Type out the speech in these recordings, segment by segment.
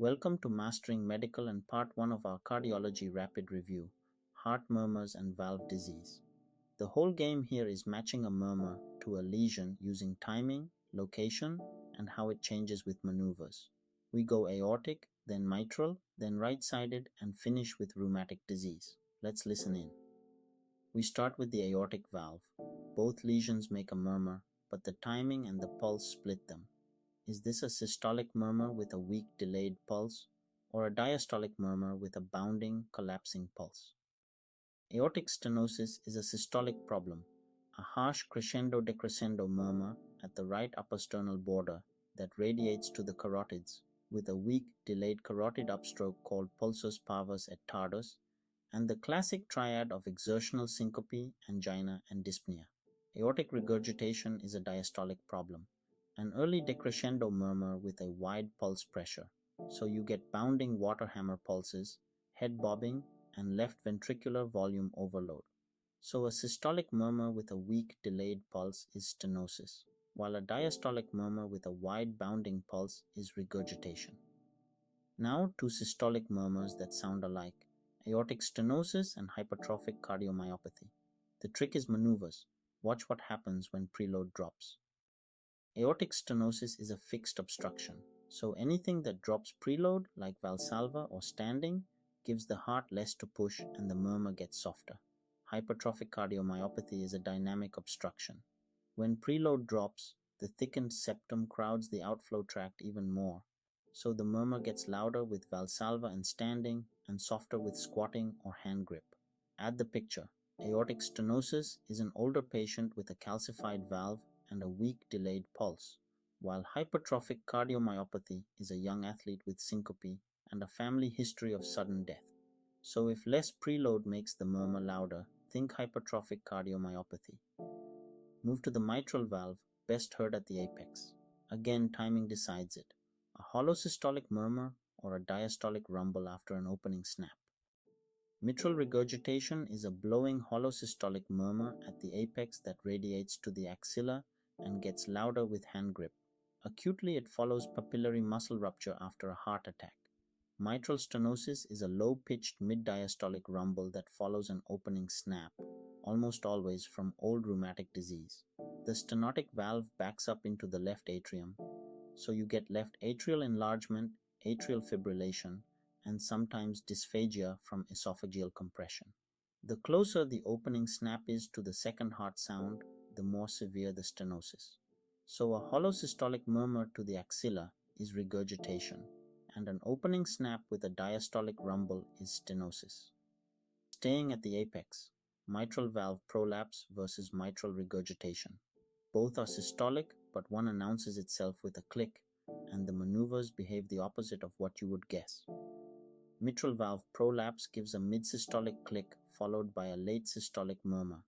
Welcome to Mastering Medical and Part 1 of our Cardiology Rapid Review, Heart Murmurs and Valve Disease. The whole game here is matching a murmur to a lesion using timing, location, and how it changes with maneuvers. We go aortic, then mitral, then right-sided, and finish with rheumatic disease. Let's listen in. We start with the aortic valve. Both lesions make a murmur, but the timing and the pulse split them. Is this a systolic murmur with a weak delayed pulse, or a diastolic murmur with a bounding, collapsing pulse? Aortic stenosis is a systolic problem, a harsh crescendo-decrescendo murmur at the right upper sternal border that radiates to the carotids with a weak, delayed carotid upstroke called pulsus parvus et tardus, and the classic triad of exertional syncope, angina, and dyspnea. Aortic regurgitation is a diastolic problem, an early decrescendo murmur with a wide pulse pressure, so you get bounding water hammer pulses, head bobbing, and left ventricular volume overload. So a systolic murmur with a weak delayed pulse is stenosis, while a diastolic murmur with a wide bounding pulse is regurgitation. Now to systolic murmurs that sound alike, aortic stenosis and hypertrophic cardiomyopathy. The trick is maneuvers. Watch what happens when preload drops. Aortic stenosis is a fixed obstruction, so anything that drops preload, like Valsalva or standing, gives the heart less to push and the murmur gets softer. Hypertrophic cardiomyopathy is a dynamic obstruction. When preload drops, the thickened septum crowds the outflow tract even more, so the murmur gets louder with Valsalva and standing and softer with squatting or hand grip. Add the picture. Aortic stenosis is an older patient with a calcified valve and a weak delayed pulse, while hypertrophic cardiomyopathy is a young athlete with syncope and a family history of sudden death. So if less preload makes the murmur louder, think hypertrophic cardiomyopathy. Move to the mitral valve, best heard at the apex. Again, timing decides it. A holosystolic murmur or a diastolic rumble after an opening snap. Mitral regurgitation is a blowing holosystolic murmur at the apex that radiates to the axilla and gets louder with hand grip. Acutely, it follows papillary muscle rupture after a heart attack. Mitral stenosis is a low-pitched mid-diastolic rumble that follows an opening snap, almost always from old rheumatic disease. The stenotic valve backs up into the left atrium, so you get left atrial enlargement, atrial fibrillation, and sometimes dysphagia from esophageal compression. The closer the opening snap is to the second heart sound, the more severe the stenosis. So a holosystolic murmur to the axilla is regurgitation, and an opening snap with a diastolic rumble is stenosis. Staying at the apex, mitral valve prolapse versus mitral regurgitation. Both are systolic, but one announces itself with a click, and the maneuvers behave the opposite of what you would guess. Mitral valve prolapse gives a midsystolic click followed by a late systolic murmur.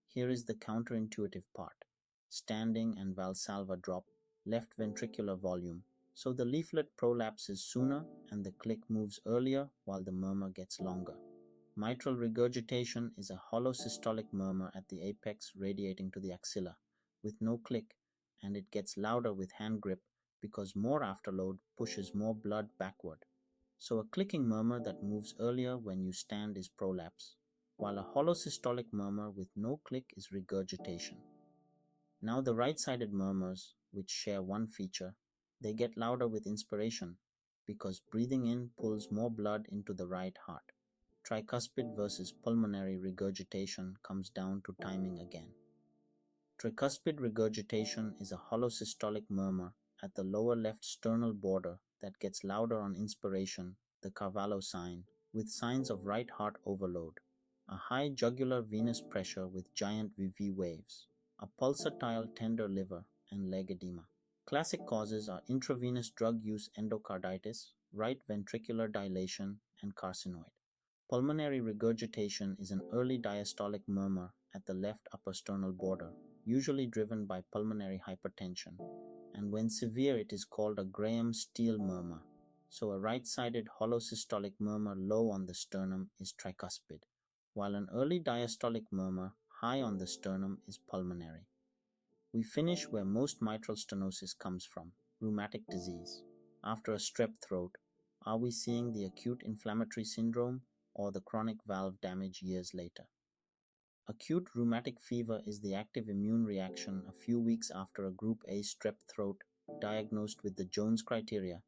Here is the counterintuitive part. Standing and Valsalva drop, left ventricular volume, so the leaflet prolapses sooner and the click moves earlier while the murmur gets longer. Mitral regurgitation is a holosystolic murmur at the apex radiating to the axilla, with no click, and it gets louder with hand grip because more afterload pushes more blood backward. So a clicking murmur that moves earlier when you stand is prolapse, while a holosystolic murmur with no click is regurgitation. Now the right-sided murmurs, which share one feature, they get louder with inspiration because breathing in pulls more blood into the right heart. Tricuspid versus pulmonary regurgitation comes down to timing again. Tricuspid regurgitation is a holosystolic murmur at the lower left sternal border that gets louder on inspiration, the Carvalho sign, with signs of right heart overload, a high jugular venous pressure with giant VV waves, a pulsatile tender liver, and leg edema. Classic causes are intravenous drug use endocarditis, right ventricular dilation, and carcinoid. Pulmonary regurgitation is an early diastolic murmur at the left upper sternal border, usually driven by pulmonary hypertension, and when severe it is called a Graham-Steele murmur. So a right-sided holosystolic murmur low on the sternum is tricuspid, while an early diastolic murmur high on the sternum is pulmonary. We finish where most mitral stenosis comes from, rheumatic disease. After a strep throat, Are we seeing the acute inflammatory syndrome or the chronic valve damage years later? Acute rheumatic fever is the active immune reaction a few weeks after a group A strep throat diagnosed with the Jones criteria: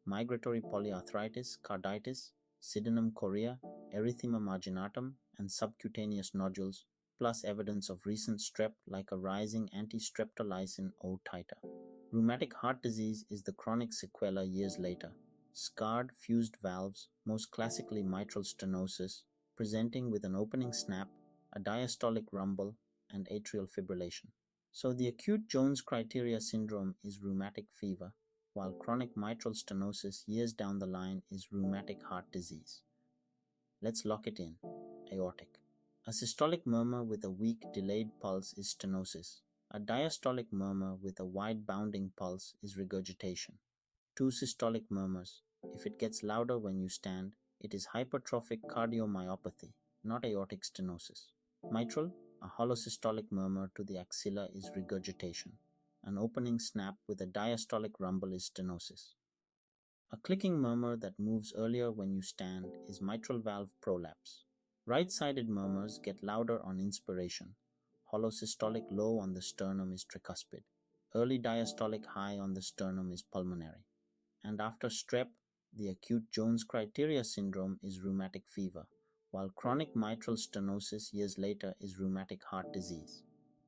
migratory polyarthritis, carditis, pseudonym chorea, erythema marginatum, and subcutaneous nodules, plus evidence of recent strep like a rising anti-streptolysin O titer. Rheumatic heart disease is the chronic sequela years later: scarred fused valves, most classically mitral stenosis, presenting with an opening snap, a diastolic rumble, and atrial fibrillation. So the acute Jones criteria syndrome is rheumatic fever, while chronic mitral stenosis years down the line is rheumatic heart disease. Let's lock it in. Aortic. A systolic murmur with a weak delayed pulse is stenosis. A diastolic murmur with a wide bounding pulse is regurgitation. Two systolic murmurs. If it gets louder when you stand, it is hypertrophic cardiomyopathy, not aortic stenosis. Mitral, a holosystolic murmur to the axilla is regurgitation. An opening snap with a diastolic rumble is stenosis. A clicking murmur that moves earlier when you stand is mitral valve prolapse. Right-sided murmurs get louder on inspiration. Holosystolic low on the sternum is tricuspid. Early diastolic high on the sternum is pulmonary. And after strep, the acute Jones criteria syndrome is rheumatic fever, while chronic mitral stenosis years later is rheumatic heart disease.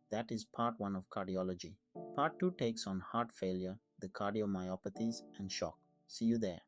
That is part 1 of cardiology. Part 2 takes on heart failure, the cardiomyopathies, and shock. See you there.